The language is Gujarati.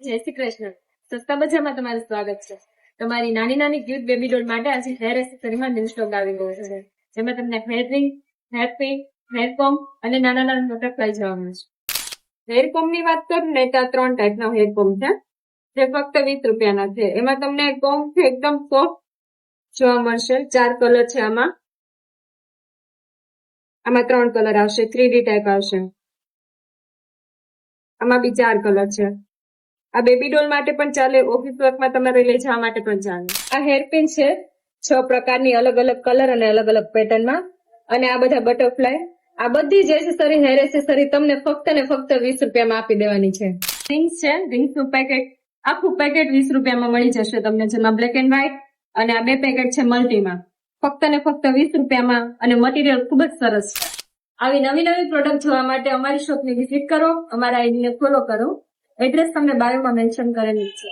જય શ્રી કૃષ્ણ. સસ્તા બજારમાં તમારું સ્વાગત છે. તમારી નાની નાની ક્યુટ બેબી ડોલ માટે આજે હેર એસેસરીમાં ન્યૂ સ્ટોક આવી ગયો છે, જેમાં તમને hair ring, hair pin, hair comb અને નાના નાના બટરફ્લાય જોવા મળશે. હેર કોમ્બ ની વાત કરું ને તો 3 ટાઈપના હેર કોમ્બ છે, જે ફક્ત 20 રૂપિયાના છે. એમાં તમને કોમ્બ એકદમ સોફ્ટ જોવા મળશે. 4 કલર છે આમાં 3 કલર આવશે, 3D ટાઈપ આવશે. આમાં બી 4 કલર છે. આ બેબી ડોલ માટે પણ ચાલે, ઓફિસ વર્કમાં તમારે લઈ જવા માટે પણ ચાલે. આ હેરપિન છે 6 પ્રકારની અલગ અલગ કલર અને અલગ અલગ પેટર્નમાં. અને આ બધા બટરફ્લાય, આ બધી જ એસેસરી, હેર એસેસરી તમને ફક્ત ને ફક્ત 20 રૂપિયામાં આપી દેવાની છે. રિંગ્સ છે, રિંગ્સનું પેકેટ, આખું પેકેટ 20 રૂપિયામાં મળી જશે તમને, જેમાં બ્લેક એન્ડ વ્હાઈટ અને આ 2 પેકેટ છે મલ્ટીમાં, ફક્ત ને ફક્ત 20 રૂપિયામાં. અને મટીરિયલ ખૂબ જ સરસ છે. આવી નવી નવી પ્રોડક્ટ જોવા માટે અમારી શોપની વિઝિટ કરો, અમારા આઈડીને ફોલો કરો. એડ્રેસ તમને બાયોમાં મેન્શન કરેલું છે.